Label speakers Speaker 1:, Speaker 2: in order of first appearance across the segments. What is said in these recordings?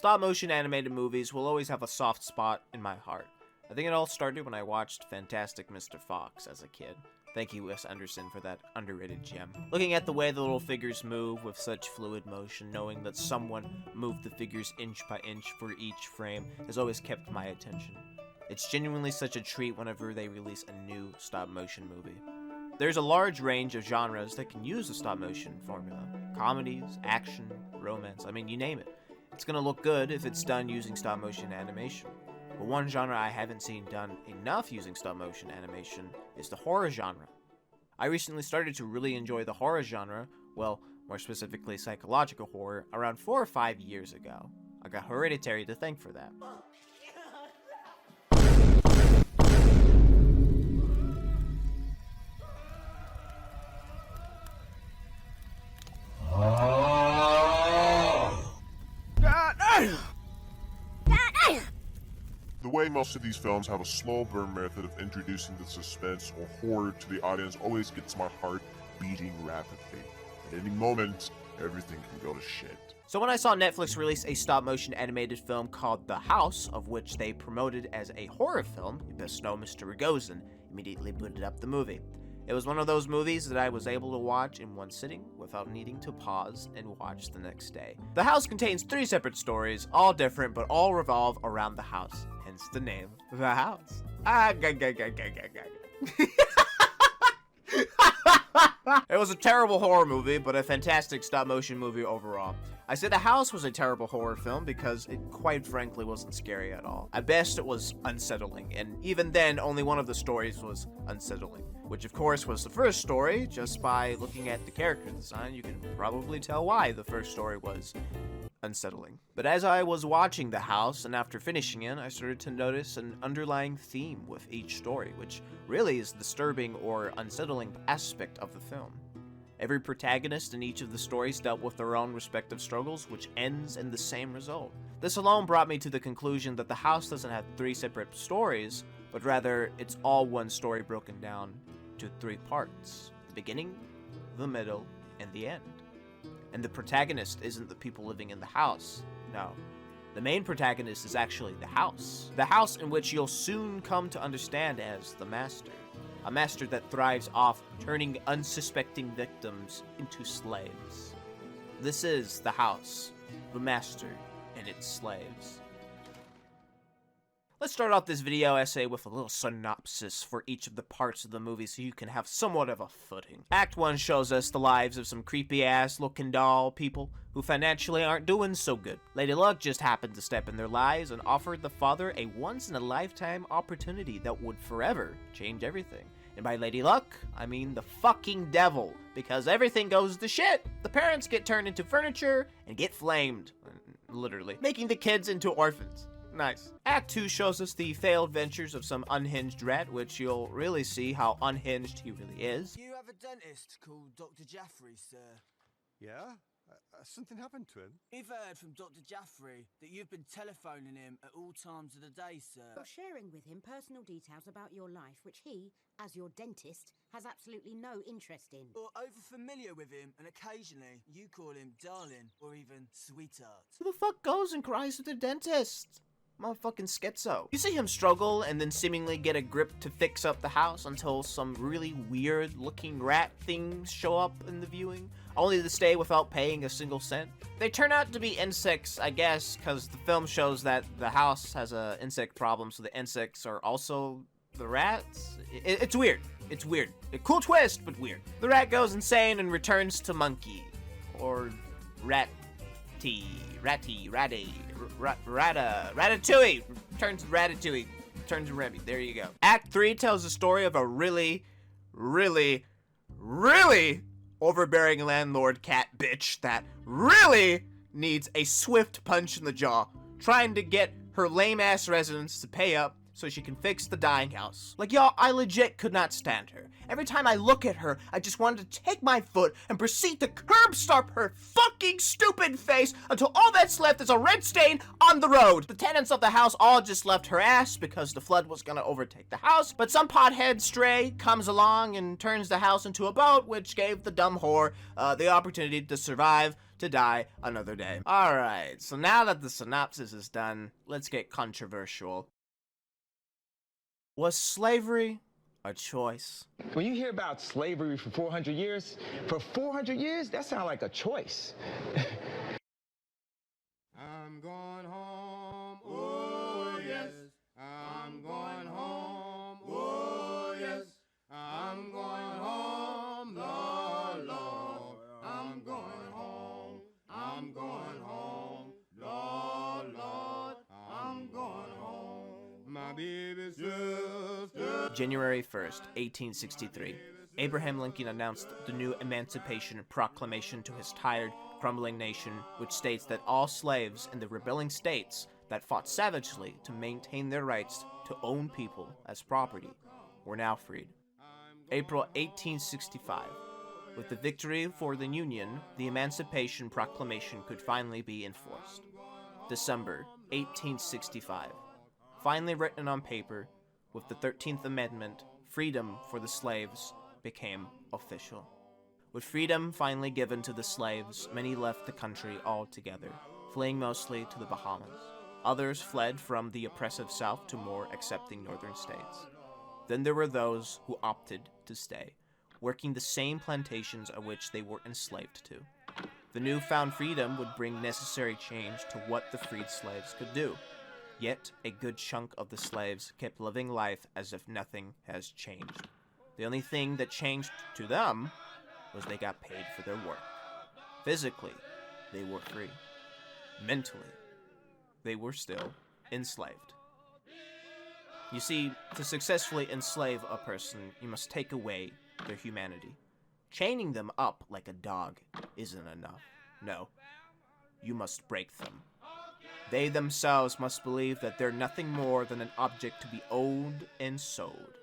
Speaker 1: Stop-motion animated movies will always have a soft spot in my heart. I think it all started when I watched Fantastic Mr. Fox as a kid. Thank you, Wes Anderson, for that underrated gem. Looking at the way the little figures move with such fluid motion, knowing that someone moved the figures inch by inch for each frame, has always kept my attention. It's genuinely such a treat whenever they release a new stop-motion movie. There's a large range of genres that can use the stop-motion formula. Comedies, action, romance, I mean, you name it. It's gonna look good if it's done using stop-motion animation. But one genre I haven't seen done enough using stop-motion animation is the horror genre. I recently started to really enjoy the horror genre, well, more specifically psychological horror, around 4 or 5 years ago. I got Hereditary to thank for that.
Speaker 2: The way most of these films have a slow burn method of introducing the suspense or horror to the audience always gets my heart beating rapidly. At any moment, everything can go to shit.
Speaker 1: So when I saw Netflix release a stop-motion animated film called The House, of which they promoted as a horror film, you best know Mr. Rigozen immediately booted up the movie. It was one of those movies that I was able to watch in one sitting without needing to pause and watch the next day. The House contains 3 separate stories, all different but all revolve around the house, hence the name, The House. It was a terrible horror movie, but a fantastic stop-motion movie overall. I said The House was a terrible horror film because it quite frankly wasn't scary at all. At best, it was unsettling, and even then, only one of the stories was unsettling. Which of course was the first story. Just by looking at the character design, you can probably tell why the first story was unsettling. But as I was watching The House, and after finishing it, I started to notice an underlying theme with each story, which really is the disturbing or unsettling aspect of the film. Every protagonist in each of the stories dealt with their own respective struggles, which ends in the same result. This alone brought me to the conclusion that The House doesn't have 3 separate stories, but rather it's all one story broken down to 3 parts: the beginning, the middle, and the end. And the protagonist isn't the people living in the house, no. The main protagonist is actually the house in which you'll soon come to understand as the master. A master that thrives off turning unsuspecting victims into slaves. This is the house, the master, and its slaves. Let's start off this video essay with a little synopsis for each of the parts of the movie so you can have somewhat of a footing. Act 1 shows us the lives of some creepy-ass looking doll people who financially aren't doing so good. Lady Luck just happened to step in their lives and offered the father a once-in-a-lifetime opportunity that would forever change everything. And by Lady Luck, I mean the fucking devil, because everything goes to shit. The parents get turned into furniture and get flamed, literally, making the kids into orphans. Nice. Act 2 shows us the failed ventures of some unhinged rat, which you'll really see how unhinged he really is.
Speaker 3: You have a dentist called Dr. Jaffrey, sir.
Speaker 4: Yeah? Something happened to him?
Speaker 3: We've heard from Dr. Jaffrey that you've been telephoning him at all times of the day, sir.
Speaker 5: You're sharing with him personal details about your life, which he, as your dentist, has absolutely no interest in.
Speaker 3: Or over-familiar with him, and occasionally you call him darling, or even sweetheart.
Speaker 1: Who the fuck goes and cries to the dentist? Motherfucking schizo. You see him struggle and then seemingly get a grip to fix up the house until some really weird looking rat things show up in the viewing, only to stay without paying a single cent. They turn out to be insects, I guess, because the film shows that the house has an insect problem, so the insects are also the rats. It's weird. It's weird. A cool twist, but weird. The rat goes insane and returns to monkey. Or Ratatouille. Ratatouille. Turns to Remy. There you go. Act 3 tells the story of a really overbearing landlord cat bitch that really needs a swift punch in the jaw, trying to get her lame-ass residents to pay up so she can fix the dying house. Like, y'all, I legit could not stand her. Every time I look at her, I just wanted to take my foot and proceed to curb stomp her fucking stupid face until all that's left is a red stain on the road. The tenants of the house all just left her ass because the flood was gonna overtake the house, but some pothead stray comes along and turns the house into a boat, which gave the dumb whore the opportunity to survive to die another day. Alright, so now that the synopsis is done, let's get controversial. Was slavery a choice?
Speaker 6: When you hear about slavery for 400 years, that sounds like a choice.
Speaker 7: I'm going home, oh yes. I'm going home, oh yes. I'm going home, Lord, Lord. I'm going home, I'm going home, Lord, Lord. I'm going home, my baby's just
Speaker 1: January 1st, 1863. Abraham Lincoln announced the new Emancipation Proclamation to his tired, crumbling nation, which states that all slaves in the rebelling states that fought savagely to maintain their rights to own people as property were now freed. April 1865. With the victory for the Union, the Emancipation Proclamation could finally be enforced. December 1865. Finally written on paper, with the 13th Amendment, freedom for the slaves became official. With freedom finally given to the slaves, many left the country altogether, fleeing mostly to the Bahamas. Others fled from the oppressive South to more accepting northern states. Then there were those who opted to stay, working the same plantations at which they were enslaved to. The newfound freedom would bring necessary change to what the freed slaves could do. Yet, a good chunk of the slaves kept living life as if nothing has changed. The only thing that changed to them was they got paid for their work. Physically, they were free. Mentally, they were still enslaved. You see, to successfully enslave a person, you must take away their humanity. Chaining them up like a dog isn't enough. No, you must break them. They themselves must believe that they're nothing more than an object to be owned and sold.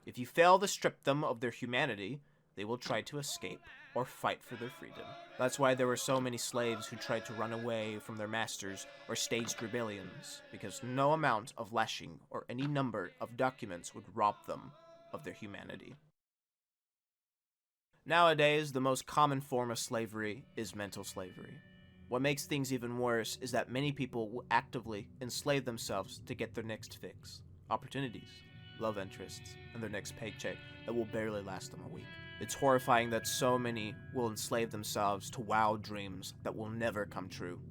Speaker 1: If you fail to strip them of their humanity, they will try to escape or fight for their freedom. That's why there were so many slaves who tried to run away from their masters or staged rebellions, because no amount of lashing or any number of documents would rob them of their humanity. Nowadays, the most common form of slavery is mental slavery. What makes things even worse is that many people will actively enslave themselves to get their next fix, opportunities, love interests, and their next paycheck that will barely last them a week. It's horrifying that so many will enslave themselves to wild dreams that will never come true.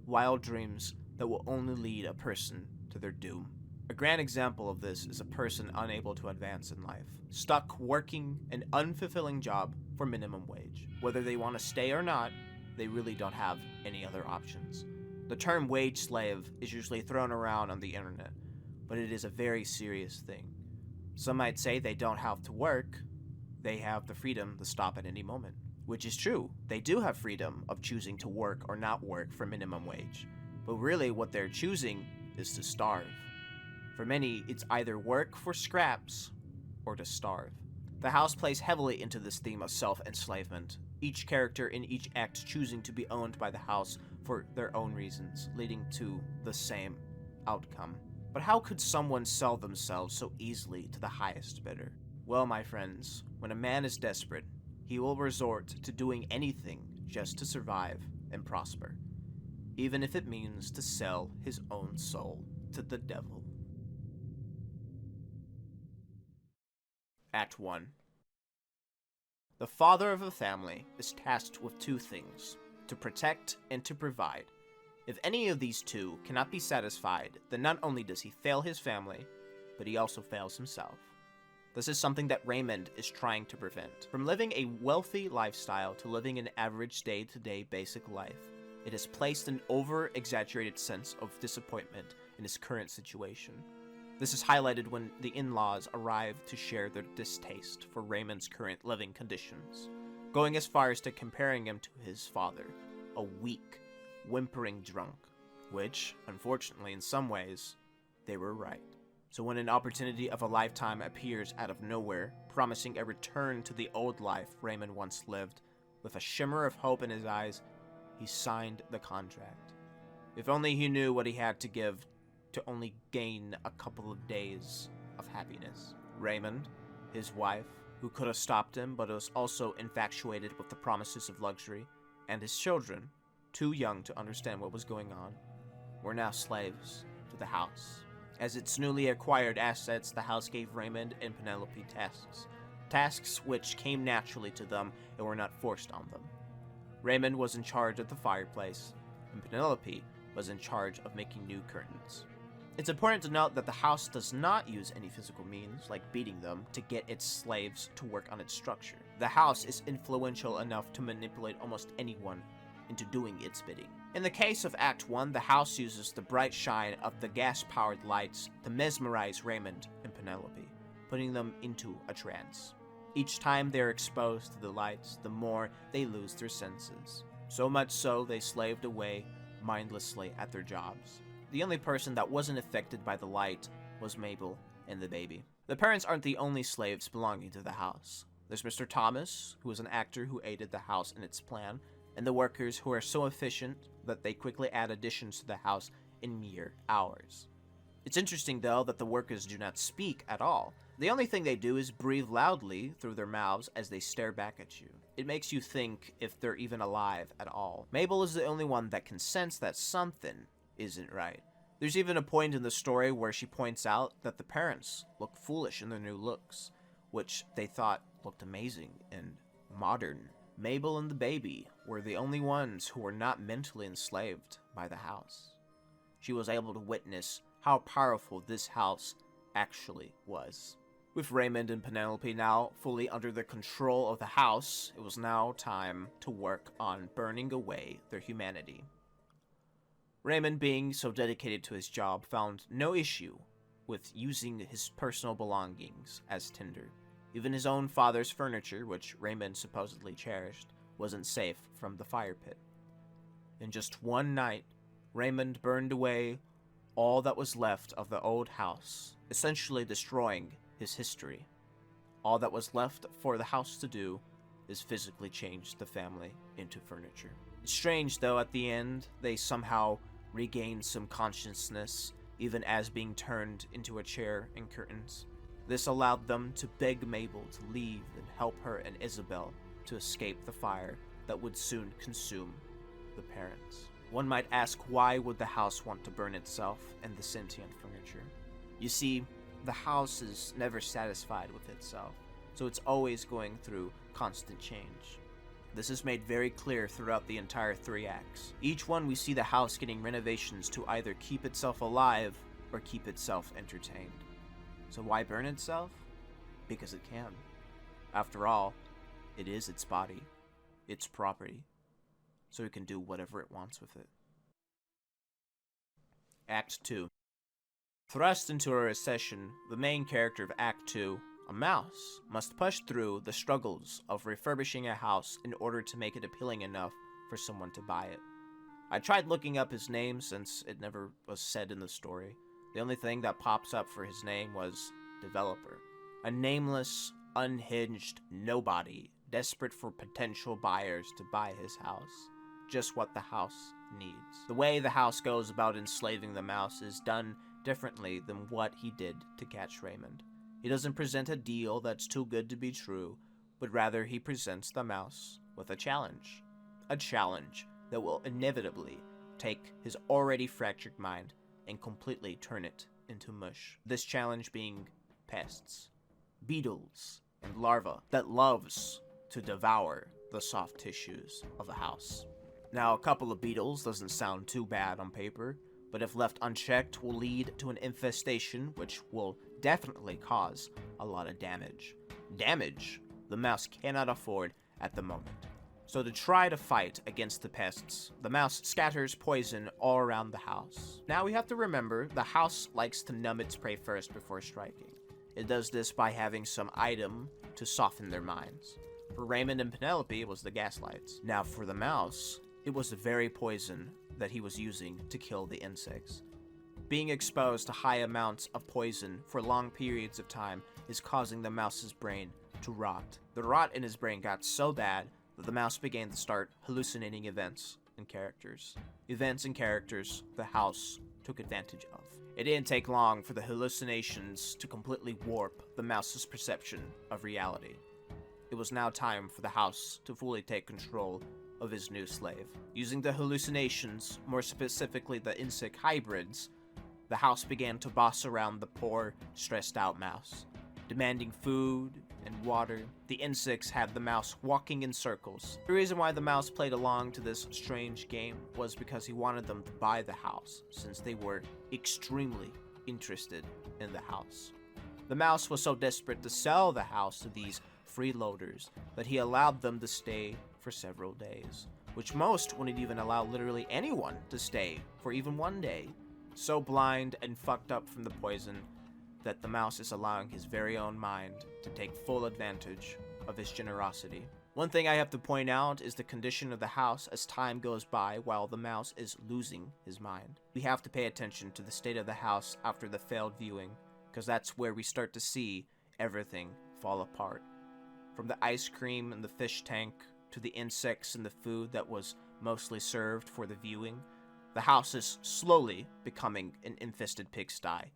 Speaker 1: Wild dreams that will only lead a person to their doom. A grand example of this is a person unable to advance in life, stuck working an unfulfilling job for minimum wage. Whether they want to stay or not, they really don't have any other options. The term wage slave is usually thrown around on the internet, but it is a very serious thing. Some might say they don't have to work, they have the freedom to stop at any moment. Which is true, they do have freedom of choosing to work or not work for minimum wage, but really what they're choosing is to starve. For many, it's either work for scraps or to starve. The house plays heavily into this theme of self-enslavement, each character in each act choosing to be owned by the house for their own reasons, leading to the same outcome. But how could someone sell themselves so easily to the highest bidder? Well, my friends, when a man is desperate, he will resort to doing anything just to survive and prosper, even if it means to sell his own soul to the devil. Act 1. The father of a family is tasked with two things, to protect and to provide. If any of these two cannot be satisfied, then not only does he fail his family, but he also fails himself. This is something that Raymond is trying to prevent. From living a wealthy lifestyle to living an average day-to-day basic life, it has placed an over-exaggerated sense of disappointment in his current situation. This is highlighted when the in-laws arrive to share their distaste for Raymond's current living conditions, going as far as to comparing him to his father, a weak, whimpering drunk, which, unfortunately in some ways, they were right. So when an opportunity of a lifetime appears out of nowhere, promising a return to the old life Raymond once lived, with a shimmer of hope in his eyes, he signed the contract. If only he knew what he had to give to only gain a couple of days of happiness. Raymond, his wife, who could have stopped him but was also infatuated with the promises of luxury, and his children, too young to understand what was going on, were now slaves to the house. As its newly acquired assets, the house gave Raymond and Penelope tasks. Tasks which came naturally to them and were not forced on them. Raymond was in charge of the fireplace, and Penelope was in charge of making new curtains. It's important to note that the house does not use any physical means, like beating them, to get its slaves to work on its structure. The house is influential enough to manipulate almost anyone into doing its bidding. In the case of Act 1, the house uses the bright shine of the gas-powered lights to mesmerize Raymond and Penelope, putting them into a trance. Each time they're exposed to the lights, the more they lose their senses. So much so, they slaved away mindlessly at their jobs. The only person that wasn't affected by the light was Mabel and the baby. The parents aren't the only slaves belonging to the house. There's Mr. Thomas, who is an actor who aided the house in its plan, and the workers who are so efficient that they quickly add additions to the house in mere hours. It's interesting, though, that the workers do not speak at all. The only thing they do is breathe loudly through their mouths as they stare back at you. It makes you think if they're even alive at all. Mabel is the only one that can sense that something isn't right. There's even a point in the story where she points out that the parents look foolish in their new looks, which they thought looked amazing and modern. Mabel and the baby were the only ones who were not mentally enslaved by the house. She was able to witness how powerful this house actually was. With Raymond and Penelope now fully under the control of the house, it was now time to work on burning away their humanity. Raymond, being so dedicated to his job, found no issue with using his personal belongings as tinder. Even his own father's furniture, which Raymond supposedly cherished, wasn't safe from the fire pit. In just one night, Raymond burned away all that was left of the old house, essentially destroying his history. All that was left for the house to do is physically change the family into furniture. It's strange, though, at the end, they somehow regained some consciousness, even as being turned into a chair and curtains. This allowed them to beg Mabel to leave and help her and Isabel to escape the fire that would soon consume the parents. One might ask, why would the house want to burn itself and the sentient furniture? You see, the house is never satisfied with itself, so it's always going through constant change. This is made very clear throughout the entire 3 acts. Each one we see the house getting renovations to either keep itself alive or keep itself entertained. So why burn itself? Because it can. After all, it is its body, its property, so it can do whatever it wants with it. Act 2. Thrust into a recession, the main character of Act 2, a mouse, must push through the struggles of refurbishing a house in order to make it appealing enough for someone to buy it. I tried looking up his name since it never was said in the story. The only thing that pops up for his name was developer. A nameless, unhinged nobody, desperate for potential buyers to buy his house. Just what the house needs. The way the house goes about enslaving the mouse is done differently than what he did to catch Raymond. He doesn't present a deal that's too good to be true, but rather he presents the mouse with a challenge. A challenge that will inevitably take his already fractured mind and completely turn it into mush. This challenge being pests, beetles, and larvae that loves to devour the soft tissues of the house. Now, a couple of beetles doesn't sound too bad on paper, but if left unchecked will lead to an infestation which will definitely cause a lot of damage. Damage the mouse cannot afford at the moment. So to try to fight against the pests, the mouse scatters poison all around the house. Now we have to remember, the house likes to numb its prey first before striking. It does this by having some item to soften their minds. For Raymond and Penelope, it was the gaslights. Now for the mouse, it was the very poison that he was using to kill the insects. Being exposed to high amounts of poison for long periods of time is causing the mouse's brain to rot. The rot in his brain got so bad that the mouse began to start hallucinating events and characters. Events and characters the house took advantage of. It didn't take long for the hallucinations to completely warp the mouse's perception of reality. It was now time for the house to fully take control of his new slave. Using the hallucinations, more specifically the insect hybrids, the house began to boss around the poor, stressed out mouse. Demanding food and water, the insects had the mouse walking in circles. The reason why the mouse played along to this strange game was because he wanted them to buy the house, since they were extremely interested in the house. The mouse was so desperate to sell the house to these freeloaders that he allowed them to stay for several days, which most wouldn't even allow literally anyone to stay for even one day. So blind and fucked up from the poison that the mouse is allowing his very own mind to take full advantage of his generosity. One thing I have to point out is the condition of the house as time goes by while the mouse is losing his mind. We have to pay attention to the state of the house after the failed viewing, because that's where we start to see everything fall apart. From the ice cream in the fish tank to the insects in the food that was mostly served for the viewing, the house is slowly becoming an infested pigsty,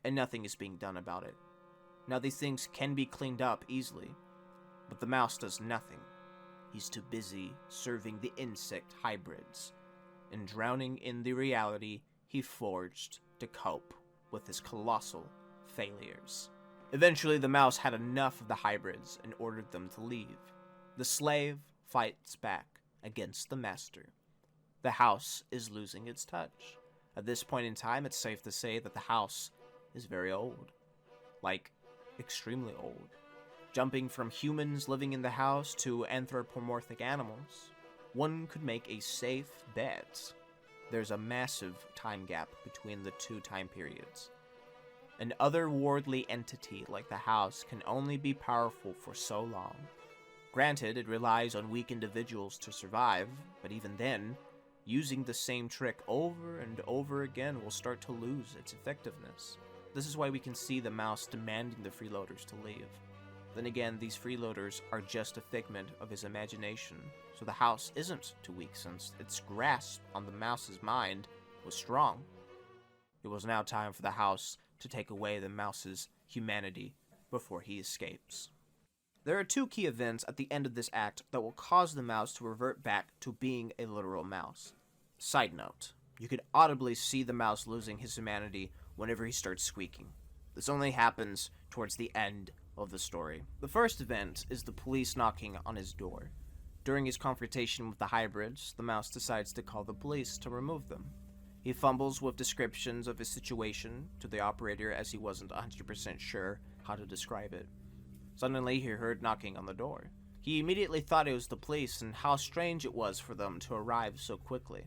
Speaker 1: and nothing is being done about it. Now these things can be cleaned up easily, but the mouse does nothing. He's too busy serving the insect hybrids and drowning in the reality he forged to cope with his colossal failures. Eventually, the mouse had enough of the hybrids and ordered them to leave. The slave fights back against the master. The house is losing its touch. At this point in time, it's safe to say that the house is very old. Like, extremely old. Jumping from humans living in the house to anthropomorphic animals, one could make a safe bet there's a massive time gap between the two time periods. An otherworldly entity like the house can only be powerful for so long. Granted, it relies on weak individuals to survive, but even then, using the same trick over and over again will start to lose its effectiveness. This is why we can see the mouse demanding the freeloaders to leave. Then again, these freeloaders are just a figment of his imagination, so the house isn't too weak since its grasp on the mouse's mind was strong. It was now time for the house to take away the mouse's humanity before he escapes. There are two key events at the end of this act that will cause the mouse to revert back to being a literal mouse. Side note, you could audibly see the mouse losing his humanity whenever he starts squeaking. This only happens towards the end of the story. The first event is the police knocking on his door. During his confrontation with the hybrids, the mouse decides to call the police to remove them. He fumbles with descriptions of his situation to the operator as he wasn't 100% sure how to describe it. Suddenly, he heard knocking on the door. He immediately thought it was the police and how strange it was for them to arrive so quickly.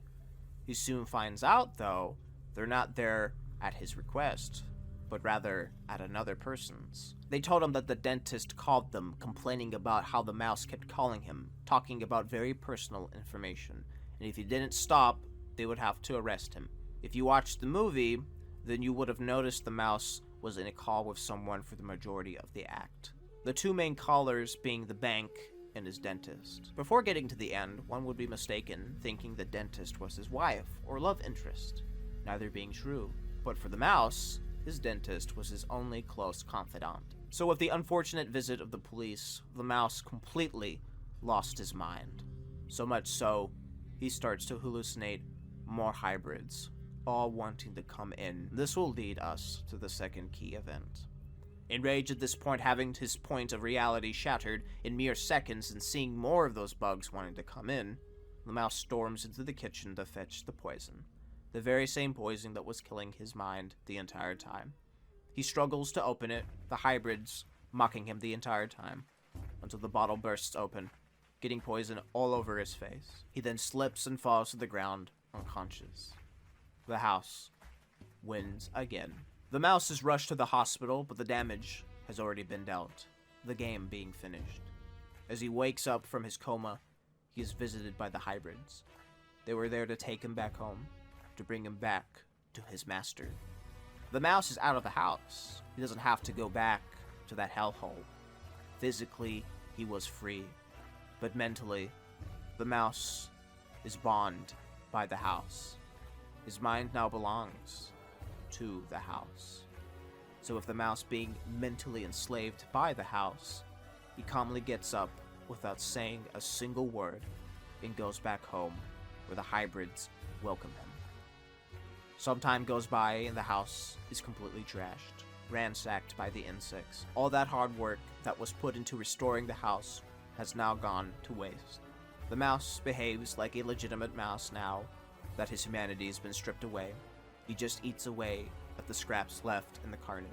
Speaker 1: He soon finds out, though, they're not there at his request, but rather at another person's. They told him that the dentist called them, complaining about how the mouse kept calling him, talking about very personal information, and if he didn't stop, they would have to arrest him. If you watched the movie, then you would have noticed the mouse was in a call with someone for the majority of the act. The two main callers being the bank and his dentist. Before getting to the end, one would be mistaken, thinking the dentist was his wife or love interest, neither being true. But for the mouse, his dentist was his only close confidant. So with the unfortunate visit of the police, the mouse completely lost his mind. So much so, he starts to hallucinate more hybrids, all wanting to come in. This will lead us to the second key event. Enraged at this point, having his point of reality shattered in mere seconds and seeing more of those bugs wanting to come in, the mouse storms into the kitchen to fetch the poison. The very same poison that was killing his mind the entire time. He struggles to open it, the hybrids mocking him the entire time, until the bottle bursts open, getting poison all over his face. He then slips and falls to the ground, unconscious. The house wins again. The mouse is rushed to the hospital, but the damage has already been dealt, the game being finished. As he wakes up from his coma, he is visited by the hybrids. They were there to take him back home, to bring him back to his master. The mouse is out of the house. He doesn't have to go back to that hellhole. Physically, he was free, but mentally, the mouse is bound by the house. His mind now belongs to the house. So with the mouse being mentally enslaved by the house, he calmly gets up without saying a single word and goes back home, where the hybrids welcome him. Some time goes by and the house is completely trashed, ransacked by the insects. All that hard work that was put into restoring the house has now gone to waste. The mouse behaves like a legitimate mouse now that his humanity has been stripped away. He just eats away at the scraps left in the carnage.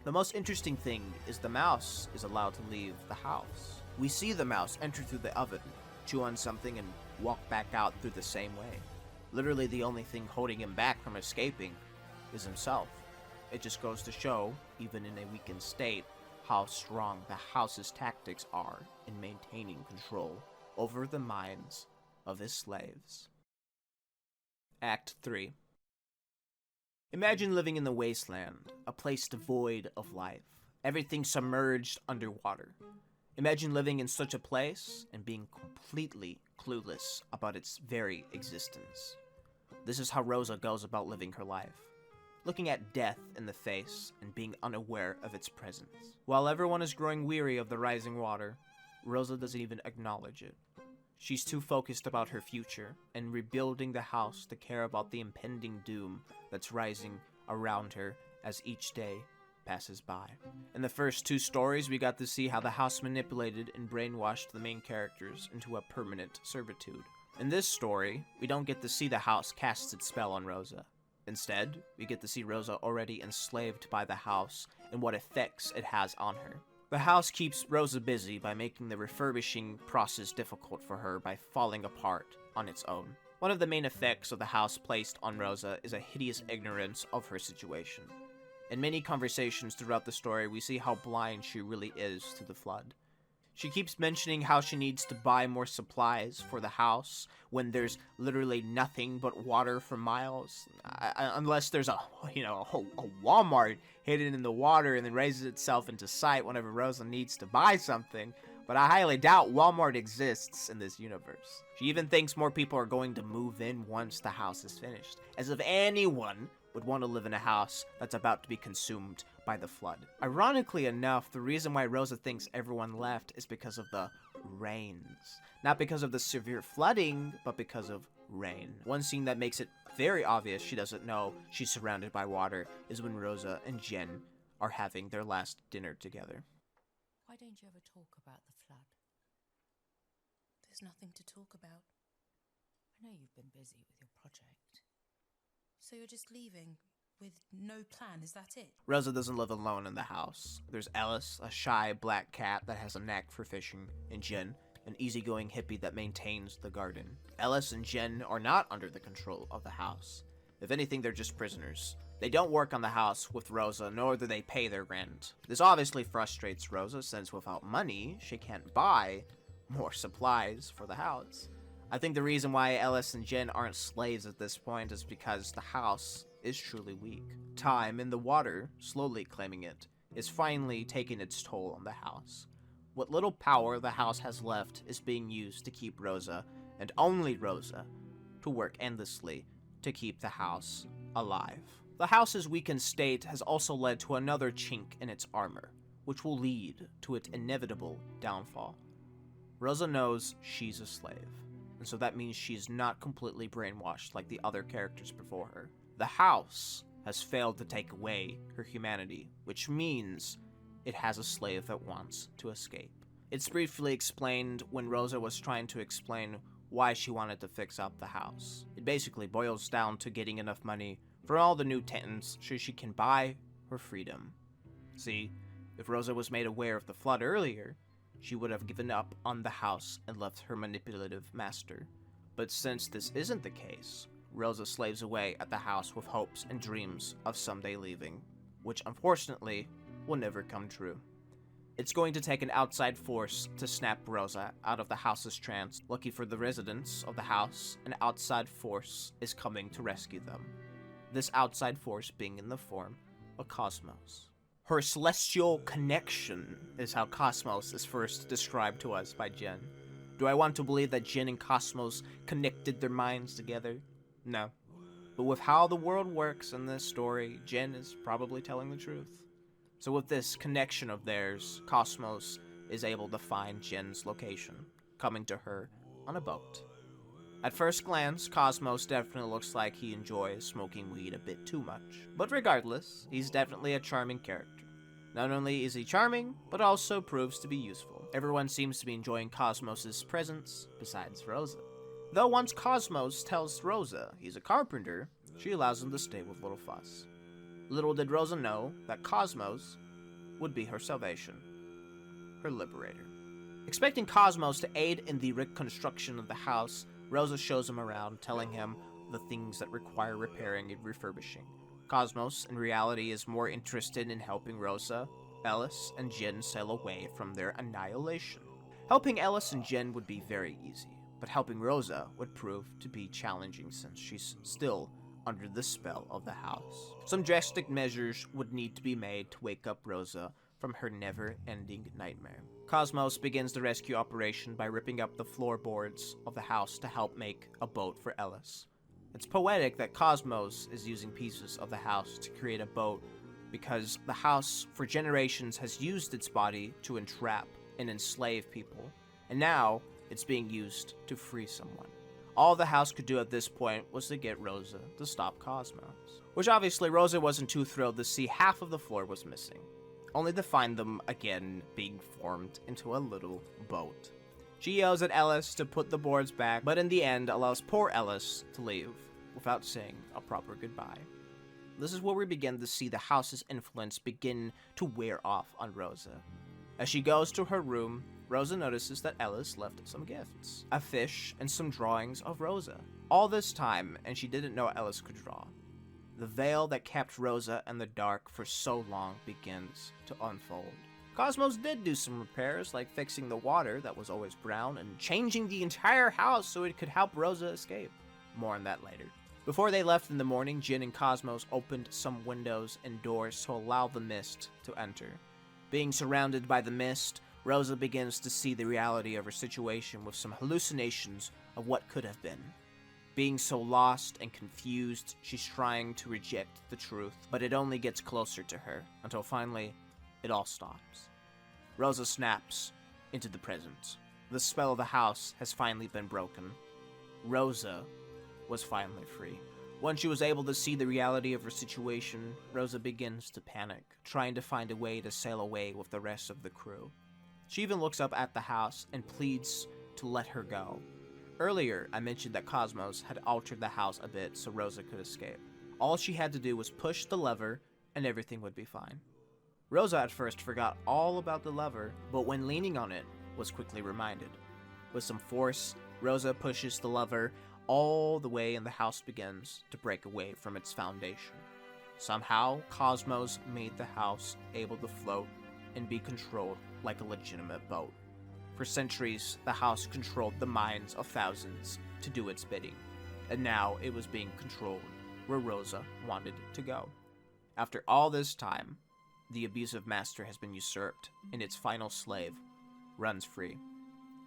Speaker 1: The most interesting thing is the mouse is allowed to leave the house. We see the mouse enter through the oven, chew on something, and walk back out through the same way. Literally the only thing holding him back from escaping is himself. It just goes to show, even in a weakened state, how strong the house's tactics are in maintaining control over the minds of his slaves. Act 3. Imagine living in the wasteland, a place devoid of life, everything submerged underwater. Imagine living in such a place and being completely clueless about its very existence. This is how Rosa goes about living her life, looking at death in the face and being unaware of its presence. While everyone is growing weary of the rising water, Rosa doesn't even acknowledge it. She's too focused about her future and rebuilding the house to care about the impending doom that's rising around her as each day passes by. In the first 2 stories, we got to see how the house manipulated and brainwashed the main characters into a permanent servitude. In this story, we don't get to see the house cast its spell on Rosa. Instead, we get to see Rosa already enslaved by the house and what effects it has on her. The house keeps Rosa busy by making the refurbishing process difficult for her by falling apart on its own. One of the main effects of the house placed on Rosa is a hideous ignorance of her situation. In many conversations throughout the story, we see how blind she really is to the flood. She keeps mentioning how she needs to buy more supplies for the house when there's literally nothing but water for miles. Unless there's a Walmart hidden in the water and then raises itself into sight whenever Rosa needs to buy something. But I highly doubt Walmart exists in this universe. She even thinks more people are going to move in once the house is finished. As if anyone would want to live in a house that's about to be consumed by the flood. Ironically enough, the reason why Rosa thinks everyone left is because of the rains. Not because of the severe flooding, but because of rain. One scene that makes it very obvious she doesn't know she's surrounded by water is when Rosa and Jen are having their last dinner together.
Speaker 8: Why don't you ever talk about the flood? There's nothing to talk about. I know you've been busy with your project. So you're just leaving with no plan, is that it?
Speaker 1: Rosa doesn't live alone in the house. There's Ellis, a shy black cat that has a knack for fishing, and Jen, an easygoing hippie that maintains the garden. Ellis and Jen are not under the control of the house. If anything, they're just prisoners. They don't work on the house with Rosa, nor do they pay their rent. This obviously frustrates Rosa, since without money, she can't buy more supplies for the house. I think the reason why Ellis and Jen aren't slaves at this point is because the house is truly weak. Time and the water, slowly claiming it, is finally taking its toll on the house. What little power the house has left is being used to keep Rosa, and only Rosa, to work endlessly to keep the house alive. The house's weakened state has also led to another chink in its armor, which will lead to its inevitable downfall. Rosa knows she's a slave, and so that means she's not completely brainwashed like the other characters before her. The house has failed to take away her humanity, which means it has a slave that wants to escape. It's briefly explained when Rosa was trying to explain why she wanted to fix up the house. It basically boils down to getting enough money for all the new tenants so she can buy her freedom. See, if Rosa was made aware of the flood earlier, she would have given up on the house and left her manipulative master. But since this isn't the case, Rosa slaves away at the house with hopes and dreams of someday leaving, which unfortunately will never come true. It's going to take an outside force to snap Rosa out of the house's trance. Lucky for the residents of the house, an outside force is coming to rescue them. This outside force being in the form of Cosmos. Her celestial connection is how Cosmos is first described to us by Jen. Do I want to believe that Jen and Cosmos connected their minds together? No. But with how the world works in this story, Jen is probably telling the truth. So with this connection of theirs, Cosmos is able to find Jen's location, coming to her on a boat. At first glance, Cosmos definitely looks like he enjoys smoking weed a bit too much. But regardless, he's definitely a charming character. Not only is he charming, but also proves to be useful. Everyone seems to be enjoying Cosmos' presence, besides Rosa. Though once Cosmos tells Rosa he's a carpenter, she allows him to stay with Little Fuss. Little did Rosa know that Cosmos would be her salvation, her liberator. Expecting Cosmos to aid in the reconstruction of the house, Rosa shows him around, telling him the things that require repairing and refurbishing. Cosmos, in reality, is more interested in helping Rosa, Ellis, and Jen sail away from their annihilation. Helping Ellis and Jen would be very easy, but helping Rosa would prove to be challenging since she's still under the spell of the house. Some drastic measures would need to be made to wake up Rosa from her never-ending nightmare. Cosmos begins the rescue operation by ripping up the floorboards of the house to help make a boat for Ellis. It's poetic that Cosmos is using pieces of the house to create a boat because the house for generations has used its body to entrap and enslave people, and now it's being used to free someone. All the house could do at this point was to get Rosa to stop Cosmos, which obviously Rosa wasn't too thrilled to see half of the floor was missing, only to find them again being formed into a little boat. She yells at Ellis to put the boards back, but in the end allows poor Ellis to leave without saying a proper goodbye. This is where we begin to see the house's influence begin to wear off on Rosa. As she goes to her room, Rosa notices that Ellis left some gifts, a fish and some drawings of Rosa. All this time, and she didn't know Ellis could draw. The veil that kept Rosa in the dark for so long begins to unfold. Cosmos did do some repairs, like fixing the water that was always brown and changing the entire house so it could help Rosa escape. More on that later. Before they left in the morning, Jin and Cosmos opened some windows and doors to allow the mist to enter. Being surrounded by the mist, Rosa begins to see the reality of her situation with some hallucinations of what could have been. Being so lost and confused, she's trying to reject the truth, but it only gets closer to her, until finally, it all stops. Rosa snaps into the present. The spell of the house has finally been broken. Rosa was finally free. Once she was able to see the reality of her situation, Rosa begins to panic, trying to find a way to sail away with the rest of the crew. She even looks up at the house and pleads to let her go. Earlier, I mentioned that Cosmos had altered the house a bit so Rosa could escape. All she had to do was push the lever and everything would be fine. Rosa at first forgot all about the lever, but when leaning on it, was quickly reminded. With some force, Rosa pushes the lever all the way and the house begins to break away from its foundation. Somehow, Cosmos made the house able to float and be controlled like a legitimate boat. For centuries, the house controlled the minds of thousands to do its bidding, and now it was being controlled where Rosa wanted to go. After all this time, the abusive master has been usurped, and its final slave runs free.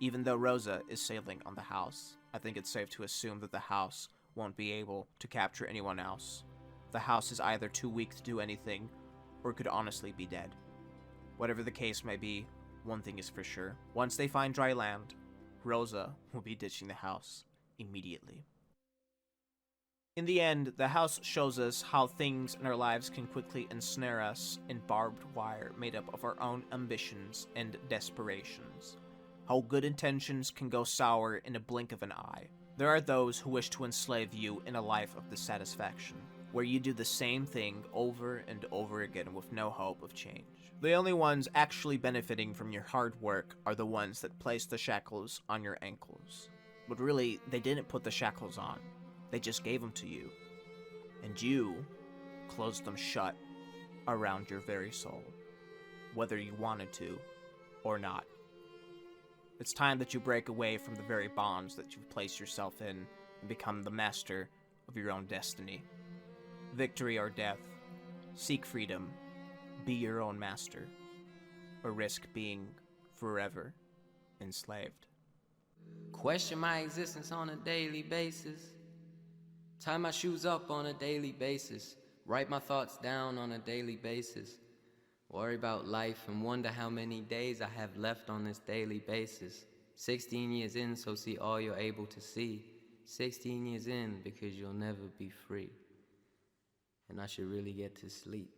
Speaker 1: Even though Rosa is sailing on the house, I think it's safe to assume that the house won't be able to capture anyone else. The house is either too weak to do anything, or could honestly be dead. Whatever the case may be, one thing is for sure. Once they find dry land, Rosa will be ditching the house immediately. In the end, the house shows us how things in our lives can quickly ensnare us in barbed wire made up of our own ambitions and desperations. How good intentions can go sour in a blink of an eye. There are those who wish to enslave you in a life of dissatisfaction, where you do the same thing over and over again with no hope of change. The only ones actually benefiting from your hard work are the ones that place the shackles on your ankles. But really, they didn't put the shackles on. They just gave them to you. And you closed them shut around your very soul, whether you wanted to or not. It's time that you break away from the very bonds that you've placed yourself in and become the master of your own destiny. Victory or death, seek freedom, be your own master, or risk being forever enslaved.
Speaker 9: Question my existence on a daily basis. Tie my shoes up on a daily basis. Write my thoughts down on a daily basis. Worry about life and wonder how many days I have left on this daily basis. 16 years in, so see all you're able to see. 16 years in because you'll never be free. And I should really get to sleep.